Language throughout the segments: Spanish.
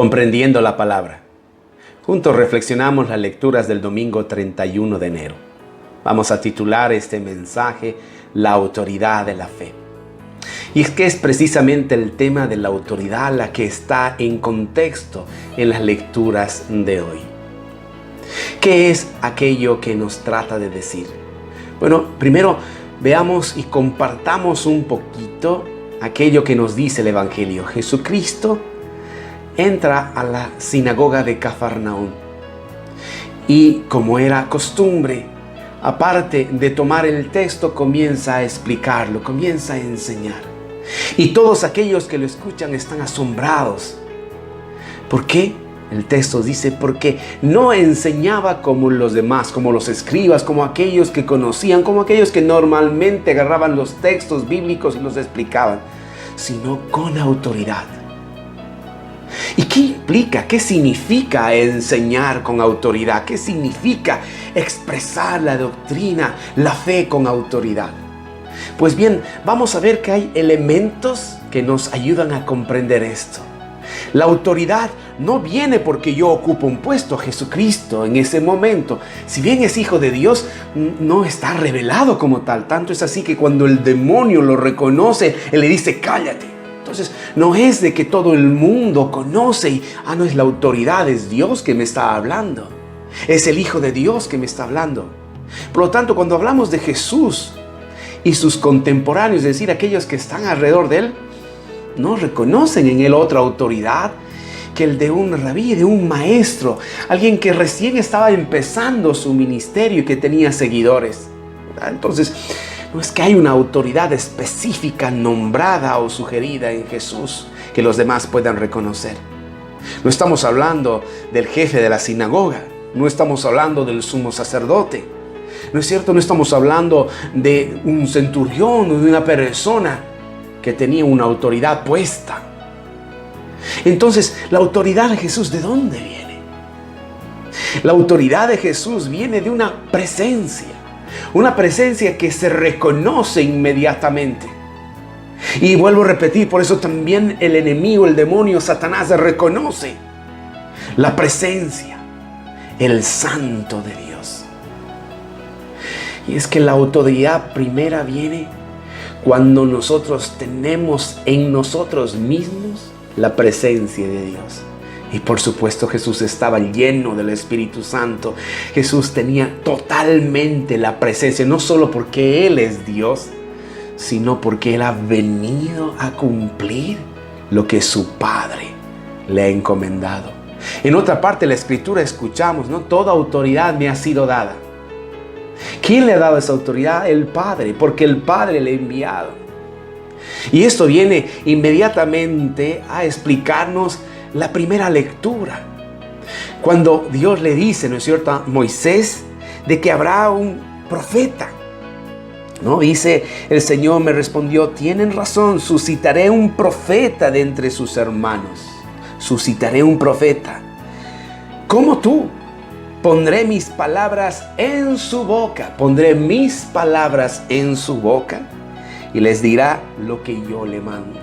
Comprendiendo la palabra. Juntos reflexionamos las lecturas del domingo 31 de enero. Vamos a titular este mensaje La autoridad de la fe. Y es que es precisamente el tema de la autoridad la que está en contexto en las lecturas de hoy. ¿Qué es aquello que nos trata de decir? Bueno, primero veamos y compartamos un poquito aquello que nos dice el Evangelio. Jesucristo entra a la sinagoga de Cafarnaúm y, como era costumbre, aparte de tomar el texto, comienza a explicarlo, comienza a enseñar. Y todos aquellos que lo escuchan están asombrados. ¿Por qué? El texto dice, porque no enseñaba como los demás, como los escribas, como aquellos que conocían, como aquellos que normalmente agarraban los textos bíblicos y los explicaban, sino con autoridad. ¿Y qué implica? ¿Qué significa enseñar con autoridad? ¿Qué significa expresar la doctrina, la fe con autoridad? Pues bien, vamos a ver que hay elementos que nos ayudan a comprender esto. La autoridad no viene porque yo ocupo un puesto. Jesucristo en ese momento, si bien es hijo de Dios, no está revelado como tal. Tanto es así que cuando el demonio lo reconoce, él le dice, cállate. Entonces, no es de que todo el mundo conoce y, no es la autoridad, es Dios que me está hablando. Es el Hijo de Dios que me está hablando. Por lo tanto, cuando hablamos de Jesús y sus contemporáneos, es decir, aquellos que están alrededor de él, no reconocen en él otra autoridad que el de un rabí, de un maestro, alguien que recién estaba empezando su ministerio y que tenía seguidores. Entonces, no es que hay una autoridad específica nombrada o sugerida en Jesús que los demás puedan reconocer. No estamos hablando del jefe de la sinagoga, no estamos hablando del sumo sacerdote, ¿no es cierto? No estamos hablando de un centurión o de una persona que tenía una autoridad puesta. Entonces, ¿la autoridad de Jesús de dónde viene? La autoridad de Jesús viene de una presencia que se reconoce inmediatamente. Y vuelvo a repetir, por eso también el enemigo, el demonio, Satanás, reconoce la presencia, el santo de Dios. Y es que la autoridad primera viene cuando nosotros tenemos en nosotros mismos la presencia de Dios. Y por supuesto Jesús estaba lleno del Espíritu Santo. Jesús tenía totalmente la presencia, no solo porque Él es Dios, sino porque Él ha venido a cumplir lo que su Padre le ha encomendado. En otra parte de la Escritura escuchamos, ¿no? Toda autoridad me ha sido dada. ¿Quién le ha dado esa autoridad? El Padre, porque el Padre le ha enviado. Y esto viene inmediatamente a explicarnos la primera lectura. Cuando Dios le dice, ¿no es cierto?, a Moisés, de que habrá un profeta. ¿No? Dice, el Señor me respondió, tienen razón, suscitaré un profeta de entre sus hermanos. Suscitaré un profeta. Como tú. Pondré mis palabras en su boca. Pondré mis palabras en su boca. Y les dirá lo que yo le mande.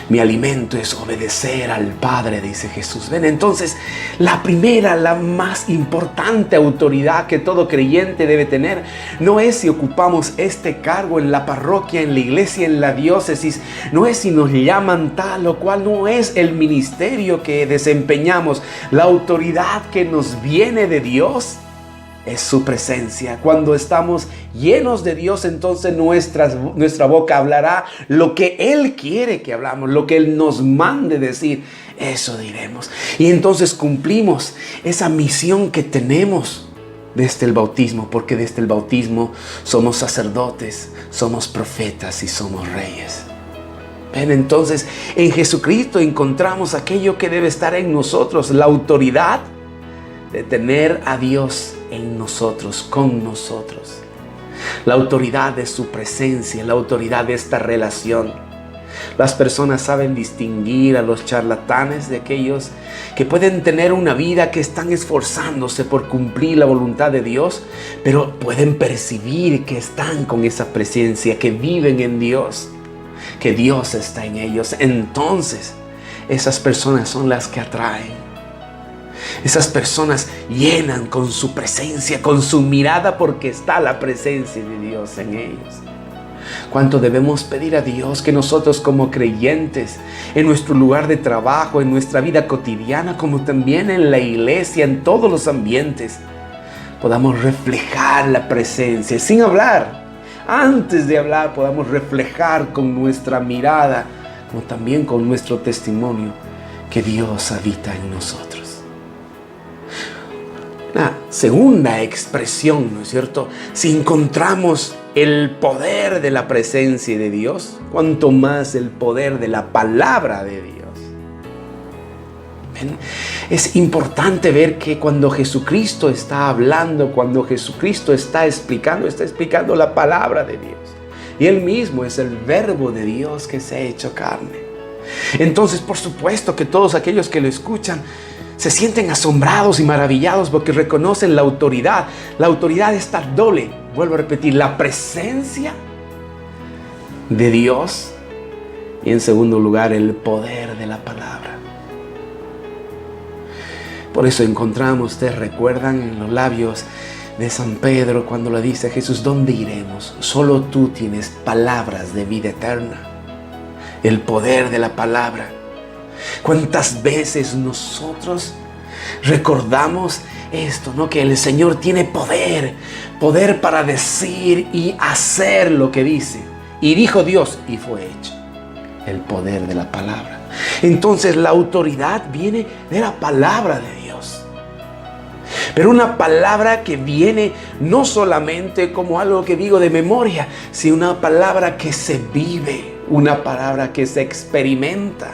Mi alimento es obedecer al Padre, dice Jesús. Ven, entonces, la primera, la más importante autoridad que todo creyente debe tener, no es si ocupamos este cargo en la parroquia, en la iglesia, en la diócesis, no es si nos llaman tal o cual, no es el ministerio que desempeñamos. La autoridad que nos viene de Dios es su presencia. Cuando estamos llenos de Dios, entonces nuestra boca hablará lo que Él quiere que hablamos, lo que Él nos mande decir, eso diremos. Y entonces cumplimos esa misión que tenemos desde el bautismo, porque desde el bautismo somos sacerdotes, somos profetas y somos reyes. Ven, entonces en Jesucristo encontramos aquello que debe estar en nosotros, la autoridad de tener a Dios en nosotros, con nosotros. La autoridad de su presencia, la autoridad de esta relación. Las personas saben distinguir a los charlatanes de aquellos que pueden tener una vida que están esforzándose por cumplir la voluntad de Dios, pero pueden percibir que están con esa presencia, que viven en Dios, que Dios está en ellos. Entonces, esas personas son las que atraen. Esas personas llenan con su presencia, con su mirada, porque está la presencia de Dios en ellos. ¿Cuánto debemos pedir a Dios que nosotros como creyentes, en nuestro lugar de trabajo, en nuestra vida cotidiana, como también en la iglesia, en todos los ambientes, podamos reflejar la presencia sin hablar? Antes de hablar, podamos reflejar con nuestra mirada, como también con nuestro testimonio, que Dios habita en nosotros. La segunda expresión, ¿no es cierto? Si encontramos el poder de la presencia de Dios, cuanto más el poder de la palabra de Dios. ¿Ven? Es importante ver que cuando Jesucristo está hablando, cuando Jesucristo está explicando la palabra de Dios. Y Él mismo es el verbo de Dios que se ha hecho carne. Entonces, por supuesto que todos aquellos que lo escuchan se sienten asombrados y maravillados porque reconocen la autoridad. La autoridad está doble. Vuelvo a repetir, la presencia de Dios y en segundo lugar el poder de la palabra. Por eso encontramos, ustedes recuerdan en los labios de San Pedro cuando le dice a Jesús: ¿dónde iremos? Solo tú tienes palabras de vida eterna. El poder de la palabra. ¿Cuántas veces nosotros recordamos esto, ¿no? Que el Señor tiene poder para decir y hacer lo que dice. Y dijo Dios y fue hecho. El poder de la palabra. Entonces la autoridad viene de la palabra de Dios. Pero una palabra que viene no solamente como algo que digo de memoria, sino una palabra que se vive, una palabra que se experimenta.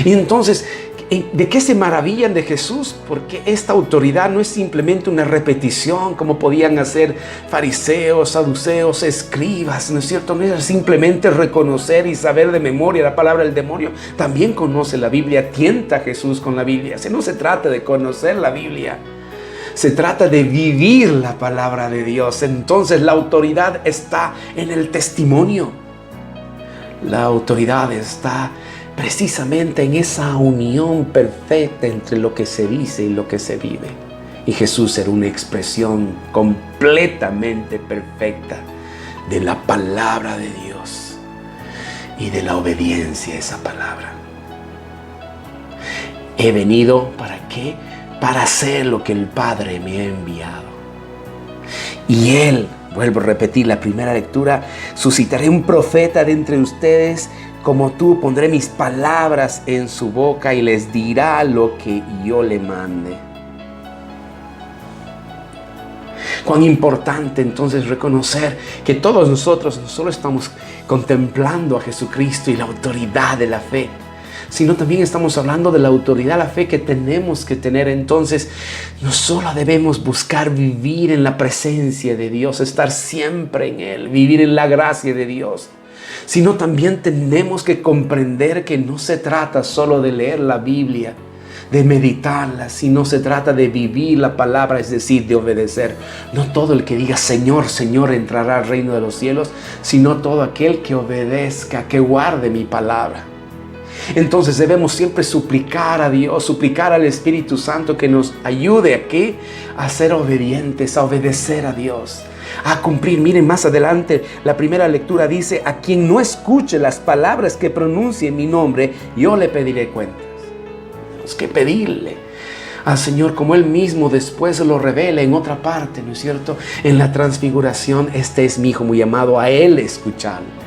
Y entonces, ¿de qué se maravillan de Jesús? Porque esta autoridad no es simplemente una repetición como podían hacer fariseos, saduceos, escribas, ¿no es cierto? No es simplemente reconocer y saber de memoria la palabra del demonio. También conoce la Biblia, tienta a Jesús con la Biblia. No se trata de conocer la Biblia, se trata de vivir la palabra de Dios. Entonces la autoridad está en el testimonio. La autoridad está precisamente en esa unión perfecta entre lo que se dice y lo que se vive. Y Jesús era una expresión completamente perfecta de la palabra de Dios y de la obediencia a esa palabra. He venido, ¿para qué? Para hacer lo que el Padre me ha enviado. Y Él, vuelvo a repetir la primera lectura: suscitaré un profeta de entre ustedes como tú, pondré mis palabras en su boca y les dirá lo que yo le mande. Cuán importante entonces reconocer que todos nosotros no solo estamos contemplando a Jesucristo y la autoridad de la fe, sino también estamos hablando de la autoridad de la fe que tenemos que tener. Entonces, no solo debemos buscar vivir en la presencia de Dios, estar siempre en Él, vivir en la gracia de Dios, sino también tenemos que comprender que no se trata solo de leer la Biblia, de meditarla, sino se trata de vivir la palabra, es decir, de obedecer. No todo el que diga Señor, Señor entrará al reino de los cielos, sino todo aquel que obedezca, que guarde mi palabra. Entonces debemos siempre suplicar a Dios, suplicar al Espíritu Santo que nos ayude aquí a ser obedientes, a obedecer a Dios, a cumplir. Miren, más adelante la primera lectura dice: a quien no escuche las palabras que pronuncie en mi nombre, yo le pediré cuentas. Tenemos que pedirle al Señor, como Él mismo después lo revela en otra parte, ¿no es cierto? En la transfiguración: este es mi Hijo muy amado, a Él escuchadlo.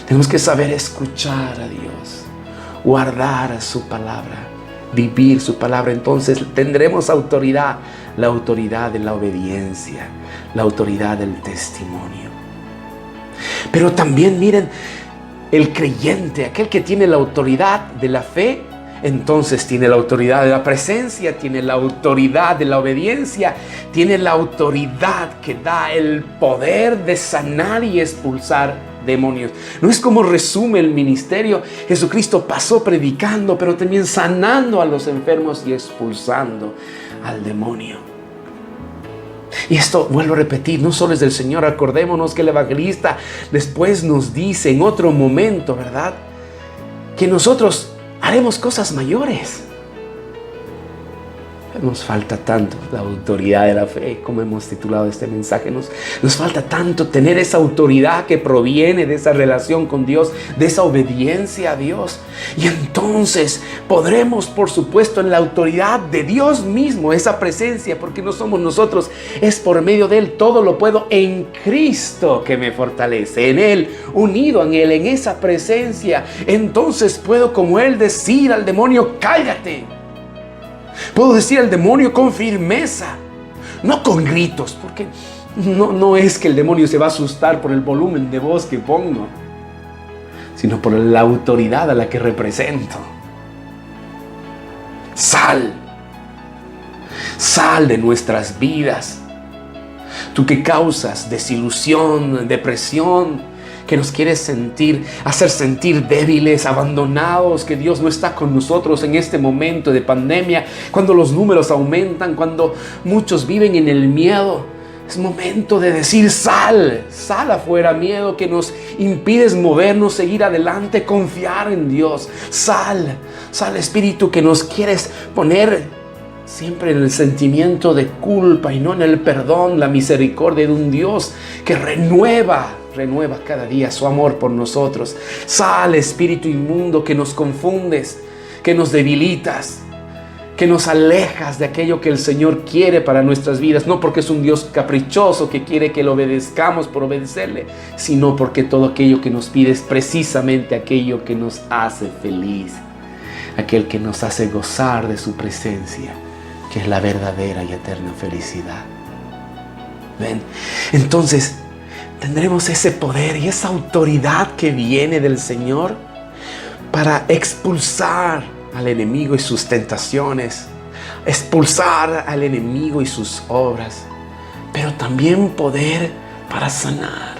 Tenemos que saber escuchar a Dios, guardar su palabra, vivir su palabra. Entonces tendremos autoridad, la autoridad de la obediencia, la autoridad del testimonio. Pero también miren, el creyente, aquel que tiene la autoridad de la fe, entonces tiene la autoridad de la presencia, tiene la autoridad de la obediencia, tiene la autoridad que da el poder de sanar y expulsar demonios. No es como resume el ministerio. Jesucristo pasó predicando, pero también sanando a los enfermos y expulsando al demonio. Y esto, vuelvo a repetir, no solo es del Señor. Acordémonos que el evangelista después nos dice en otro momento, ¿verdad?, que nosotros haremos cosas mayores. Nos falta tanto la autoridad de la fe, como hemos titulado este mensaje. Nos falta tanto tener esa autoridad que proviene de esa relación con Dios, de esa obediencia a Dios. Y entonces podremos, por supuesto, en la autoridad de Dios mismo, esa presencia, porque no somos nosotros, es por medio de Él. Todo lo puedo en Cristo que me fortalece. En Él, unido en Él, en esa presencia, entonces puedo, como Él, decir al demonio: cállate. Puedo decir al demonio con firmeza, no con gritos, porque no es que el demonio se va a asustar por el volumen de voz que pongo, sino por la autoridad a la que represento. Sal de nuestras vidas. Tú que causas desilusión, depresión, que nos quieres hacer sentir débiles, abandonados, que Dios no está con nosotros en este momento de pandemia, cuando los números aumentan, cuando muchos viven en el miedo. Es momento de decir: sal afuera, miedo que nos impides movernos, seguir adelante, confiar en Dios. Sal, espíritu que nos quieres poner siempre en el sentimiento de culpa y no en el perdón, la misericordia de un Dios que renueva cada día su amor por nosotros. Sal, espíritu inmundo que nos confundes, que nos debilitas, que nos alejas de aquello que el Señor quiere para nuestras vidas, no porque es un Dios caprichoso que quiere que lo obedezcamos por obedecerle, sino porque todo aquello que nos pide es precisamente aquello que nos hace feliz, aquel que nos hace gozar de su presencia, que es la verdadera y eterna felicidad. ¿Ven? Entonces tendremos ese poder y esa autoridad que viene del Señor para expulsar al enemigo y sus tentaciones, expulsar al enemigo y sus obras, pero también poder para sanar,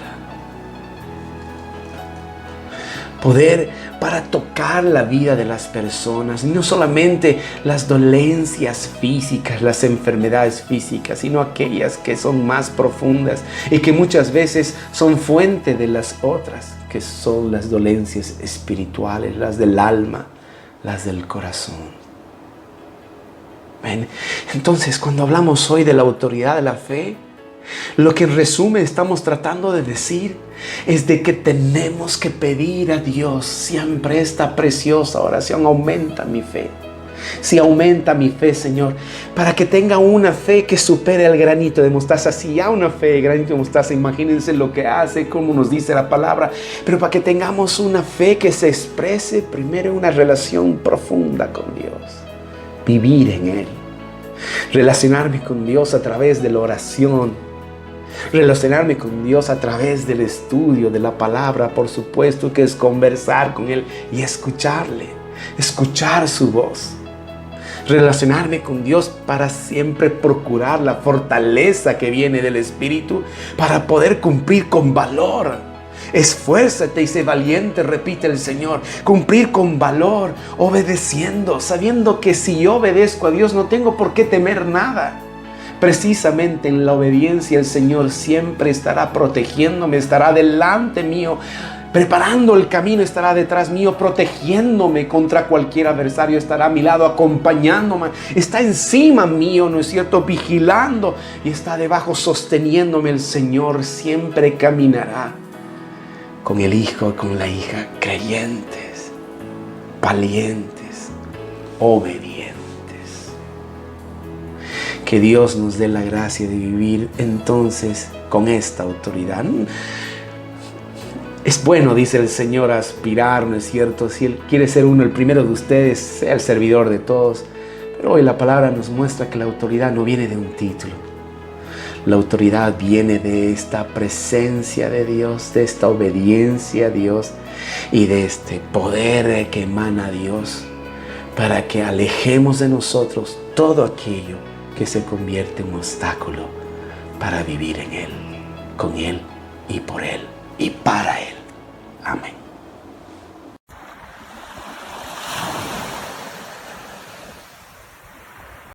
poder para tocar la vida de las personas, no solamente las dolencias físicas, las enfermedades físicas, sino aquellas que son más profundas y que muchas veces son fuente de las otras, que son las dolencias espirituales, las del alma, las del corazón. ¿Ven? Entonces, cuando hablamos hoy de la autoridad de la fe, lo que en resumen estamos tratando de decir es de que tenemos que pedir a Dios siempre esta preciosa oración: aumenta mi fe. Si aumenta mi fe, Señor, para que tenga una fe que supere el granito de mostaza. Si ya una fe de granito de mostaza, imagínense lo que hace, como nos dice la palabra. Pero para que tengamos una fe que se exprese primero en una relación profunda con Dios, vivir en Él, relacionarme con Dios a través de la oración, relacionarme con Dios a través del estudio de la palabra, por supuesto, que es conversar con Él y escucharle, escuchar su voz. Relacionarme con Dios para siempre procurar la fortaleza que viene del Espíritu para poder cumplir con valor. Esfuérzate y sé valiente, repite el Señor. Cumplir con valor, obedeciendo, sabiendo que si yo obedezco a Dios no tengo por qué temer nada. Precisamente en la obediencia el Señor siempre estará protegiéndome, estará delante mío, preparando el camino, estará detrás mío, protegiéndome contra cualquier adversario, estará a mi lado, acompañándome, está encima mío, ¿no es cierto?, vigilando, y está debajo sosteniéndome. El Señor siempre caminará con el hijo y con la hija, creyentes, valientes, obedientes. Que Dios nos dé la gracia de vivir entonces con esta autoridad. Es bueno, dice el Señor, aspirar, ¿no es cierto? Si Él quiere ser uno, el primero de ustedes, sea el servidor de todos. Pero hoy la palabra nos muestra que la autoridad no viene de un título. La autoridad viene de esta presencia de Dios, de esta obediencia a Dios y de este poder que emana a Dios, para que alejemos de nosotros todo aquello que se convierte en un obstáculo para vivir en Él, con Él y por Él y para Él. Amén.